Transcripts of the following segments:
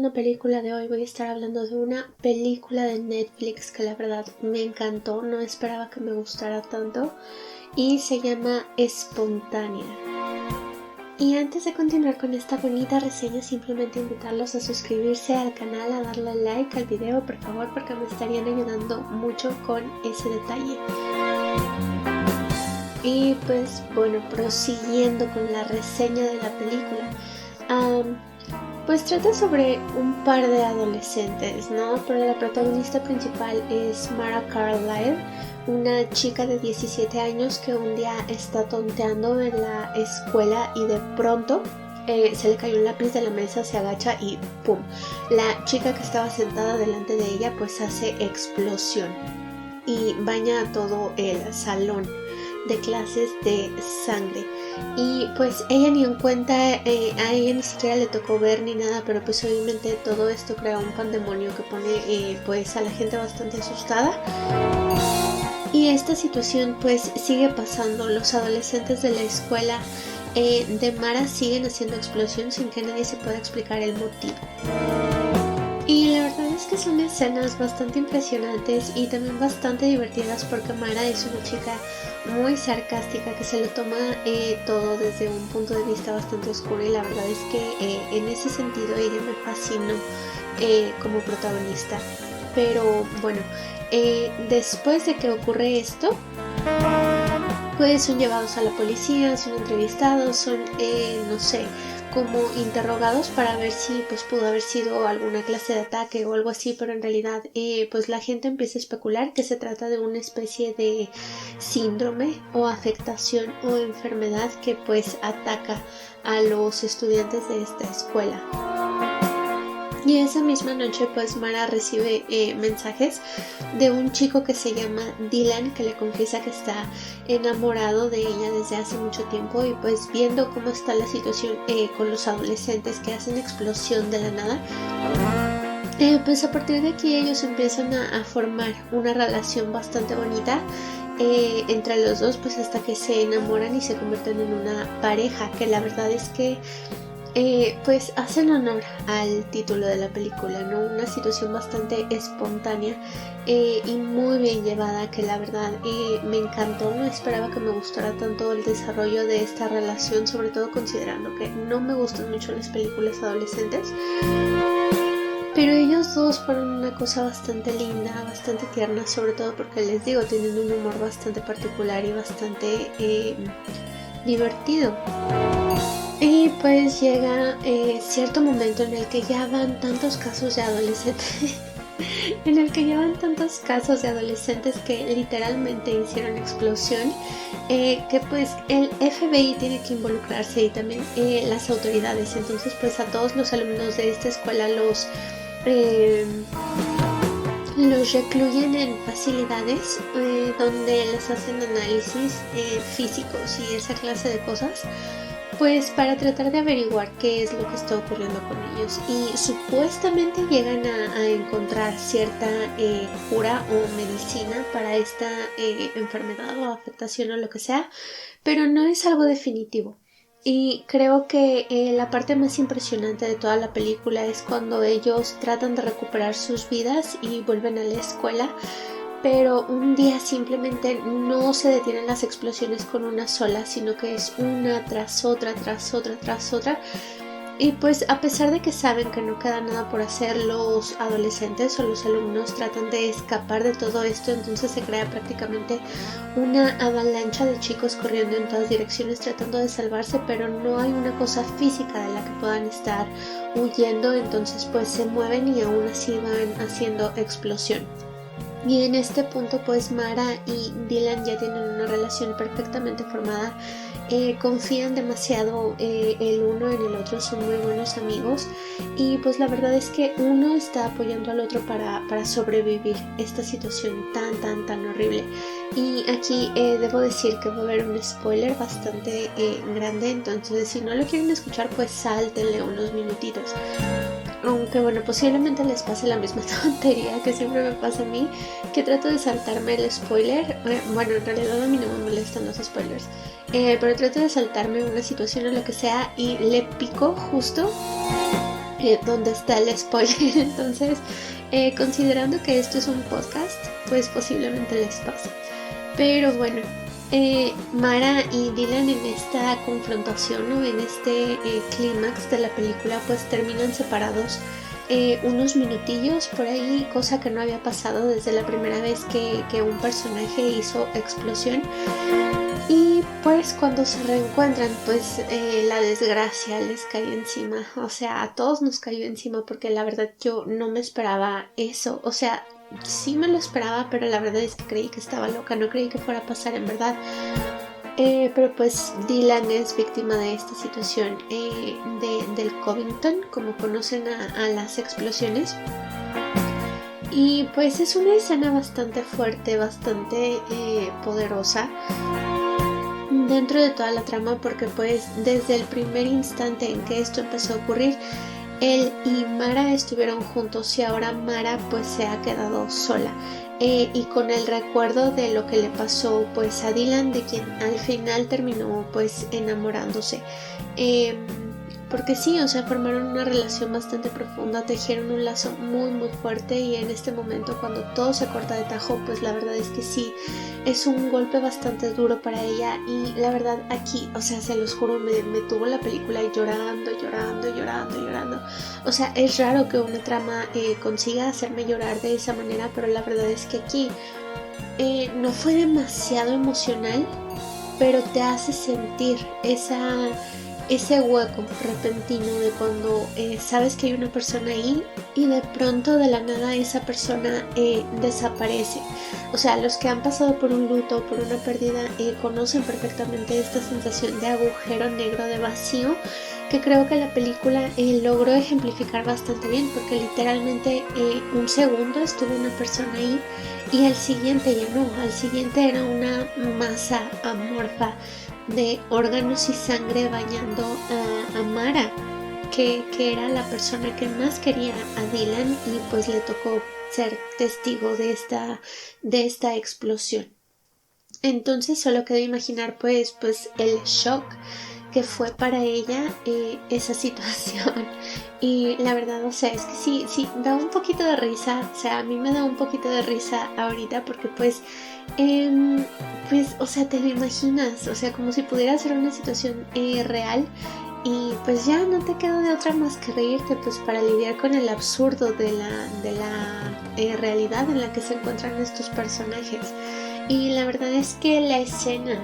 una película de hoy, voy a estar hablando de una película de Netflix que la verdad me encantó, no esperaba que me gustara tanto y se llama Espontánea. Y antes de continuar con esta bonita reseña, simplemente invitarlos a suscribirse al canal, a darle like al video, por favor, porque me estarían ayudando mucho con ese detalle. Y pues bueno, prosiguiendo con la reseña de la película, pues trata sobre un par de adolescentes, ¿no? Pero la protagonista principal es Mara Carlyle, una chica de 17 años que un día está tonteando en la escuela y de pronto se le cayó un lápiz de la mesa, se agacha y ¡pum! La chica que estaba sentada delante de ella pues hace explosión y baña a todo el salón de clases de sangre. Y pues ella ni en cuenta, a ella ni siquiera le tocó ver ni nada, pero pues obviamente todo esto crea un pandemonio que pone pues a la gente bastante asustada. Y esta situación pues sigue pasando. Los adolescentes de la escuela de Mara siguen haciendo explosión sin que nadie se pueda explicar el motivo. Y la verdad es que son escenas bastante impresionantes y también bastante divertidas porque Mara es una chica muy sarcástica que se lo toma todo desde un punto de vista bastante oscuro, y la verdad es que en ese sentido ella me fascinó como protagonista. Pero bueno, después de que ocurre esto, pues son llevados a la policía, son entrevistados, son, no sé, como interrogados para ver si pues pudo haber sido alguna clase de ataque o algo así, pero en realidad pues la gente empieza a especular que se trata de una especie de síndrome o afectación o enfermedad que pues ataca a los estudiantes de esta escuela. Y esa misma noche pues Mara recibe mensajes de un chico que se llama Dylan, que le confiesa que está enamorado de ella desde hace mucho tiempo, y pues viendo cómo está la situación con los adolescentes que hacen explosión de la nada, pues a partir de aquí ellos empiezan a formar una relación bastante bonita entre los dos, pues hasta que se enamoran y se convierten en una pareja, que la verdad es que pues hacen honor al título de la película, ¿no? Una situación bastante espontánea y muy bien llevada, que la verdad me encantó. No esperaba que me gustara tanto el desarrollo de esta relación, sobre todo considerando que no me gustan mucho las películas adolescentes, pero ellos dos fueron una cosa bastante linda, bastante tierna, sobre todo porque les digo, tienen un humor bastante particular y bastante divertido. Y pues llega cierto momento en el que ya van tantos casos de adolescentes que literalmente hicieron explosión, que pues el FBI tiene que involucrarse y también las autoridades. Entonces pues a todos los alumnos de esta escuela los recluyen en facilidades donde les hacen análisis físicos y esa clase de cosas, pues para tratar de averiguar qué es lo que está ocurriendo con ellos. Y supuestamente llegan a encontrar cierta cura o medicina para esta enfermedad o afectación o lo que sea, pero no es algo definitivo. Y creo que la parte más impresionante de toda la película es cuando ellos tratan de recuperar sus vidas y vuelven a la escuela, pero un día simplemente no se detienen las explosiones con una sola, sino que es una tras otra, tras otra, tras otra. Y pues a pesar de que saben que no queda nada por hacer, los adolescentes o los alumnos tratan de escapar de todo esto, entonces se crea prácticamente una avalancha de chicos corriendo en todas direcciones tratando de salvarse, pero no hay una cosa física de la que puedan estar huyendo, entonces pues se mueven y aún así van haciendo explosión. Y en este punto pues Mara y Dylan ya tienen una relación perfectamente formada, confían demasiado el uno en el otro, son muy buenos amigos, y pues la verdad es que uno está apoyando al otro para sobrevivir esta situación tan horrible. Y aquí debo decir que va a haber un spoiler bastante grande, entonces si no lo quieren escuchar pues sáltenle unos minutitos. Aunque bueno, posiblemente les pase la misma tontería que siempre me pasa a mí, que trato de saltarme el spoiler. Bueno, en realidad a mí no me molestan los spoilers, pero trato de saltarme una situación o lo que sea y le pico justo donde está el spoiler. Entonces, considerando que esto es un podcast, pues posiblemente les pase. Pero bueno, Mara y Dylan en esta confrontación, ¿no? En este clímax de la película, pues terminan separados unos minutillos por ahí, cosa que no había pasado desde la primera vez que un personaje hizo explosión. Y pues cuando se reencuentran, pues la desgracia les cayó encima. O sea, a todos nos cayó encima, porque la verdad yo no me esperaba eso. O sea, sí me lo esperaba, pero la verdad es que creí que estaba loca, no creí que fuera a pasar en verdad. Pero pues Dylan es víctima de esta situación del Covington, como conocen a las explosiones. Y pues es una escena bastante fuerte, bastante poderosa dentro de toda la trama, porque pues desde el primer instante en que esto empezó a ocurrir, él y Mara estuvieron juntos y ahora Mara pues se ha quedado sola, y con el recuerdo de lo que le pasó pues a Dylan, de quien al final terminó pues enamorándose. Porque sí, o sea, formaron una relación bastante profunda, tejieron un lazo muy muy fuerte, y en este momento cuando todo se corta de tajo, pues la verdad es que sí, es un golpe bastante duro para ella. Y la verdad aquí, o sea, se los juro, me tuvo la película llorando. O sea, es raro que una trama consiga hacerme llorar de esa manera, pero la verdad es que aquí no fue demasiado emocional, pero te hace sentir ese hueco repentino de cuando sabes que hay una persona ahí y de pronto de la nada esa persona desaparece. O sea, los que han pasado por un luto, por una pérdida, conocen perfectamente esta sensación de agujero negro, de vacío, que creo que la película logró ejemplificar bastante bien, porque literalmente un segundo estuvo una persona ahí y al siguiente ya no, al siguiente era una masa amorfa de órganos y sangre bañando a Mara, que era la persona que más quería a Dylan, y pues le tocó ser testigo de esta explosión. Entonces solo queda imaginar pues el shock que fue para ella esa situación. Y la verdad, o sea, es que sí, da un poquito de risa. O sea, a mí me da un poquito de risa ahorita, porque pues, o sea, te lo imaginas, o sea, como si pudiera ser una situación real. Y pues ya no te queda de otra más que reírte, pues para lidiar con el absurdo de la realidad en la que se encuentran estos personajes. Y la verdad es que la escena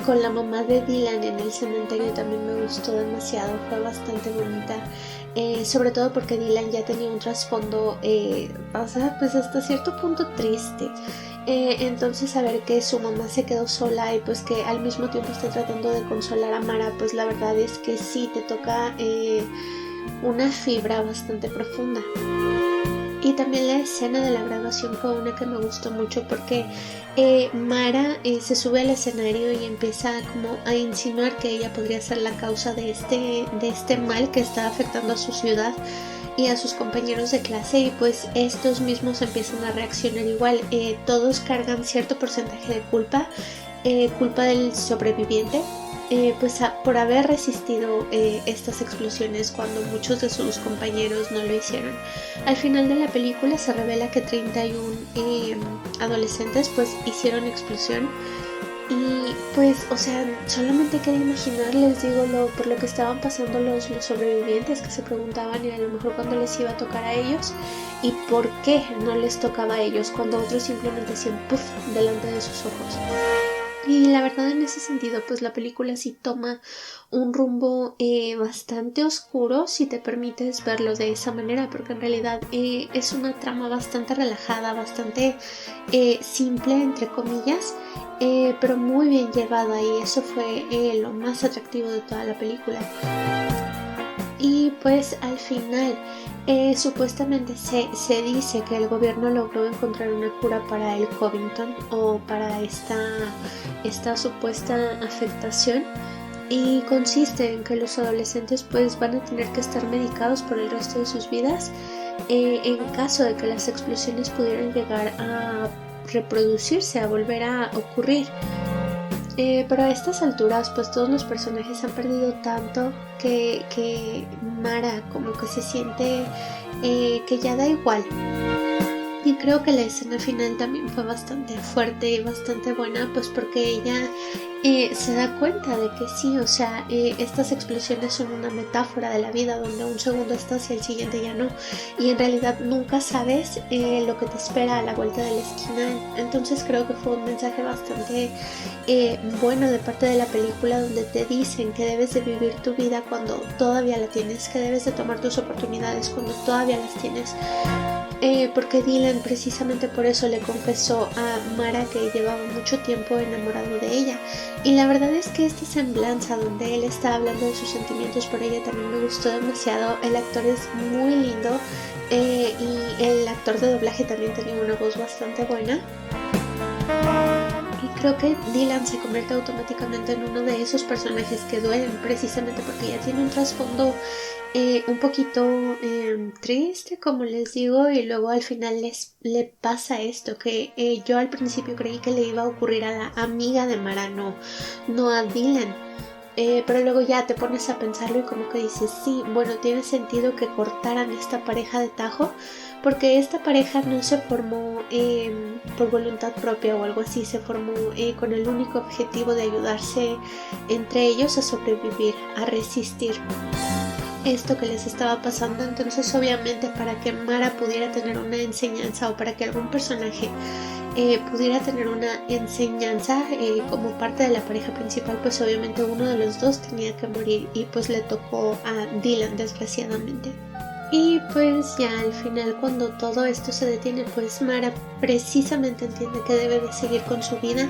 con la mamá de Dylan en el cementerio también me gustó demasiado, fue bastante bonita, sobre todo porque Dylan ya tenía un trasfondo, o sea, pues hasta cierto punto triste. Entonces saber que su mamá se quedó sola y pues que al mismo tiempo está tratando de consolar a Mara, pues la verdad es que sí te toca una fibra bastante profunda. Y también la escena de la graduación fue una que me gustó mucho, porque Mara se sube al escenario y empieza como a insinuar que ella podría ser la causa de este mal que está afectando a su ciudad y a sus compañeros de clase, y pues estos mismos empiezan a reaccionar igual. Todos cargan cierto porcentaje de culpa del sobreviviente, pues por haber resistido estas explosiones cuando muchos de sus compañeros no lo hicieron. Al final de la película se revela que 31 adolescentes pues hicieron explosión, y pues, o sea, solamente queda imaginar, les digo, por lo que estaban pasando los sobrevivientes, que se preguntaban y a lo mejor cuándo les iba a tocar a ellos y por qué no les tocaba a ellos cuando otros simplemente hacían puff delante de sus ojos. Y la verdad, en ese sentido, pues la película sí toma un rumbo bastante oscuro, si te permites verlo de esa manera, porque en realidad es una trama bastante relajada, bastante simple, entre comillas, pero muy bien llevada, y eso fue lo más atractivo de toda la película. Y pues al final supuestamente se dice que el gobierno logró encontrar una cura para el Covington, o para esta supuesta afectación, y consiste en que los adolescentes pues van a tener que estar medicados por el resto de sus vidas en caso de que las explosiones pudieran llegar a reproducirse, a volver a ocurrir. Pero a estas alturas pues todos los personajes han perdido tanto que Mara como que se siente que ya da igual. Y creo que la escena final también fue bastante fuerte y bastante buena, pues porque ella se da cuenta de que sí, o sea, estas explosiones son una metáfora de la vida, donde un segundo estás y el siguiente ya no, y en realidad nunca sabes lo que te espera a la vuelta de la esquina. Entonces creo que fue un mensaje bastante bueno de parte de la película, donde te dicen que debes de vivir tu vida cuando todavía la tienes, que debes de tomar tus oportunidades cuando todavía las tienes. Porque Dylan precisamente por eso le confesó a Mara que llevaba mucho tiempo enamorado de ella, y la verdad es que esta semblanza donde él está hablando de sus sentimientos por ella también me gustó demasiado. El actor es muy lindo y el actor de doblaje también tenía una voz bastante buena. Y creo que Dylan se convierte automáticamente en uno de esos personajes que duelen, precisamente porque ya tiene un trasfondo un poquito triste, como les digo, y luego al final le pasa esto que yo al principio creí que le iba a ocurrir a la amiga de Mara, no a Dylan. Pero luego ya te pones a pensarlo y como que dices, sí, bueno, tiene sentido que cortaran esta pareja de tajo, porque esta pareja no se formó por voluntad propia o algo así, se formó con el único objetivo de ayudarse entre ellos a sobrevivir, a resistir esto que les estaba pasando. Entonces obviamente para que Mara pudiera tener una enseñanza, o para que algún personaje pudiera tener una enseñanza como parte de la pareja principal, pues obviamente uno de los dos tenía que morir, y pues le tocó a Dylan, desgraciadamente. Y pues ya al final, cuando todo esto se detiene, pues Mara precisamente entiende que debe de seguir con su vida,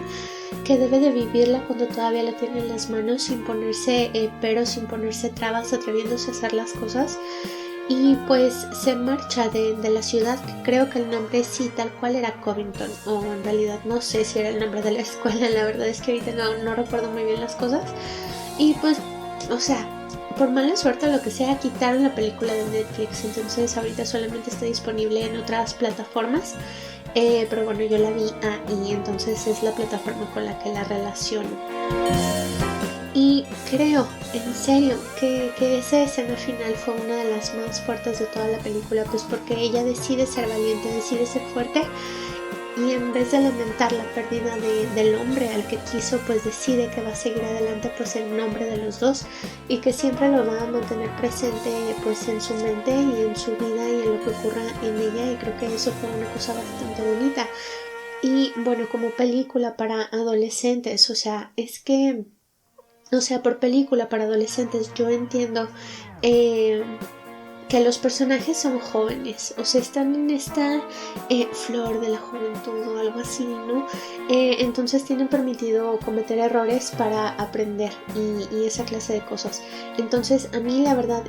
que debe de vivirla cuando todavía la tiene en las manos, sin ponerse peros, sin ponerse trabas, atreviéndose a hacer las cosas. Y pues se marcha de la ciudad, que creo que el nombre sí tal cual era Covington, o en realidad no sé si era el nombre de la escuela, la verdad es que ahorita no recuerdo muy bien las cosas. Y pues, o sea, por mala suerte o lo que sea, quitaron la película de Netflix, entonces ahorita solamente está disponible en otras plataformas. Pero bueno, yo la vi ahí, entonces es la plataforma con la que la relaciono. Y creo, en serio, que esa escena final fue una de las más fuertes de toda la película, pues porque ella decide ser valiente, decide ser fuerte, y en vez de lamentar la pérdida del hombre al que quiso, pues decide que va a seguir adelante pues en nombre de los dos, y que siempre lo va a mantener presente pues en su mente y en su vida y en lo que ocurra en ella. Y creo que eso fue una cosa bastante bonita. Y bueno, como película para adolescentes, o sea, es que, o sea, por película para adolescentes yo entiendo que los personajes son jóvenes, o sea, están en esta flor de la juventud o algo así, ¿no? Entonces tienen permitido cometer errores para aprender y esa clase de cosas. Entonces a mí la verdad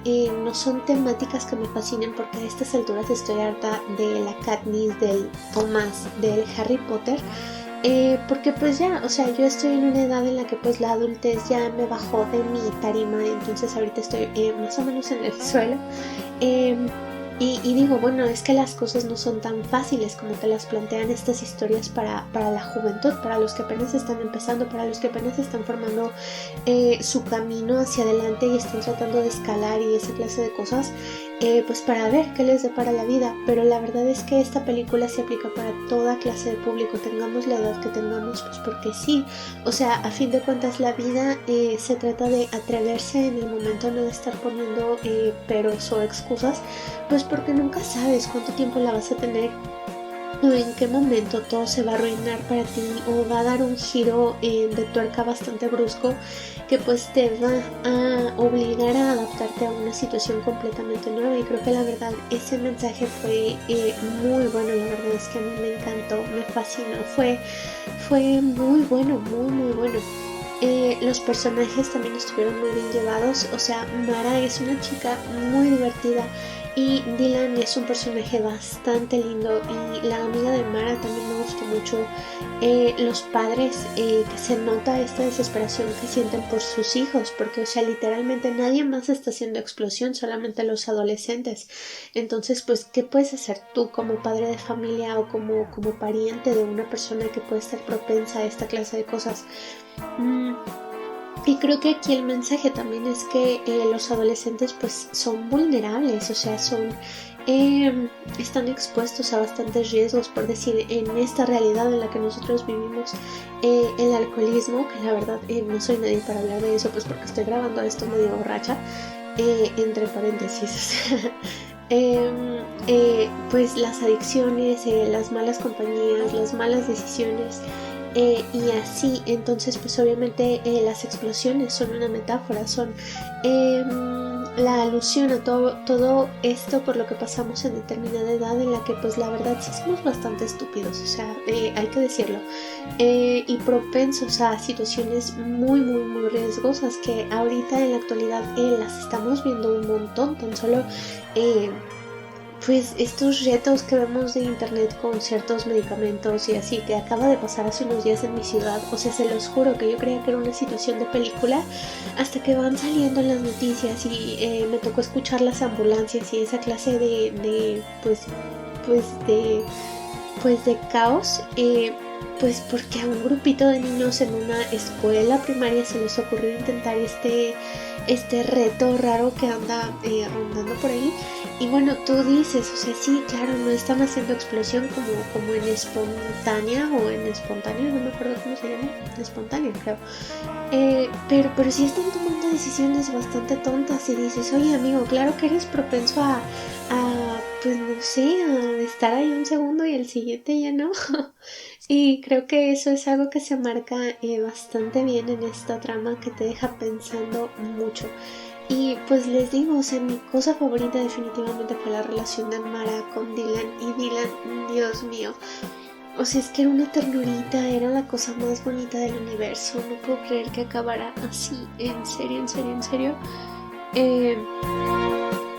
no son temáticas que me fascinen, porque a estas alturas estoy harta de la Katniss, del Thomas, del Harry Potter. Porque pues ya, o sea, yo estoy en una edad en la que pues la adultez ya me bajó de mi tarima, entonces ahorita estoy más o menos en el suelo. Y digo, bueno, es que las cosas no son tan fáciles como te las plantean estas historias para la juventud, para los que apenas están empezando, para los que apenas están formando su camino hacia adelante y están tratando de escalar y esa clase de cosas, pues para ver qué les depara la vida. Pero la verdad es que esta película se aplica para toda clase de público, tengamos la edad que tengamos, pues porque sí, o sea, a fin de cuentas la vida se trata de atreverse en el momento, no de estar poniendo peros o excusas, pues porque nunca sabes cuánto tiempo la vas a tener o en qué momento todo se va a arruinar para ti, o va a dar un giro de tuerca bastante brusco que pues te va a obligar a adaptarte a una situación completamente nueva. Y creo que la verdad ese mensaje fue muy bueno, la verdad es que a mí me encantó, me fascinó, fue muy bueno, muy bueno. Los personajes también estuvieron muy bien llevados, o sea, Mara es una chica muy divertida Y Dylan es un personaje bastante lindo y la amiga de Mara también me gustó mucho. Los padres, que se nota esta desesperación que sienten por sus hijos, porque o sea, literalmente nadie más está haciendo explosión, solamente los adolescentes. Entonces, pues, ¿qué puedes hacer tú como padre de familia o como pariente de una persona que puede estar propensa a esta clase de cosas? Y creo que aquí el mensaje también es que los adolescentes pues son vulnerables, o sea, están expuestos a bastantes riesgos, por decir, en esta realidad en la que nosotros vivimos, el alcoholismo, que la verdad no soy nadie para hablar de eso, pues porque estoy grabando esto medio borracha, entre paréntesis, pues las adicciones, las malas compañías, las malas decisiones, y así. Entonces pues obviamente las explosiones son una metáfora, son la alusión a todo esto por lo que pasamos en determinada edad, en la que pues la verdad sí somos bastante estúpidos, o sea, hay que decirlo, y propensos a situaciones muy riesgosas que ahorita en la actualidad las estamos viendo un montón. Tan solo pues estos retos que vemos de internet con ciertos medicamentos y así, que acaba de pasar hace unos días en mi ciudad, o sea, se los juro que yo creía que era una situación de película, hasta que van saliendo en las noticias y me tocó escuchar las ambulancias y esa clase de caos, pues porque a un grupito de niños en una escuela primaria se les ocurrió intentar este reto raro que anda rondando por ahí. Y bueno, tú dices, o sea, sí, claro, no están haciendo explosión como en espontánea o en espontáneo, no me acuerdo cómo se llama, espontánea creo. Pero sí están tomando decisiones bastante tontas y dices, oye amigo, claro que eres propenso pues no sé, a estar ahí un segundo y el siguiente ya no. Y creo que eso es algo que se marca bastante bien en esta trama, que te deja pensando mucho. Y pues les digo, o sea, mi cosa favorita definitivamente fue la relación de Mara con Dylan. Y Dylan, Dios mío, o sea, es que era una ternurita, era la cosa más bonita del universo. No puedo creer que acabara así, en serio, en serio, en serio. Eh,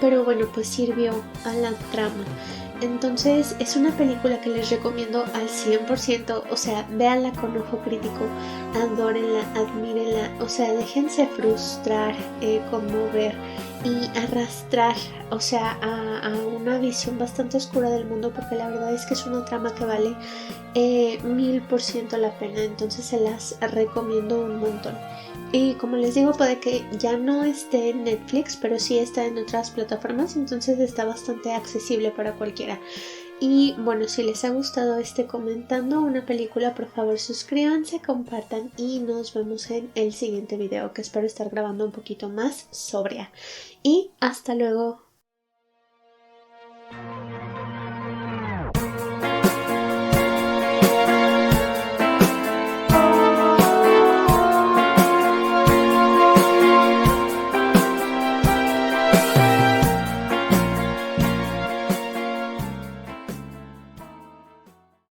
pero bueno, pues sirvió a la trama. Entonces es una película que les recomiendo al 100%, o sea, véanla con ojo crítico, adórenla, admírenla, o sea, déjense frustrar, conmover y arrastrar, o sea, a una visión bastante oscura del mundo, porque la verdad es que es una trama que vale 1000% la pena. Entonces se las recomiendo un montón. Y como les digo, puede que ya no esté en Netflix, pero sí está en otras plataformas, entonces está bastante accesible para cualquiera. Y bueno, si les ha gustado comentando una película, por favor suscríbanse, compartan y nos vemos en el siguiente video, que espero estar grabando un poquito más sobria. Y hasta luego.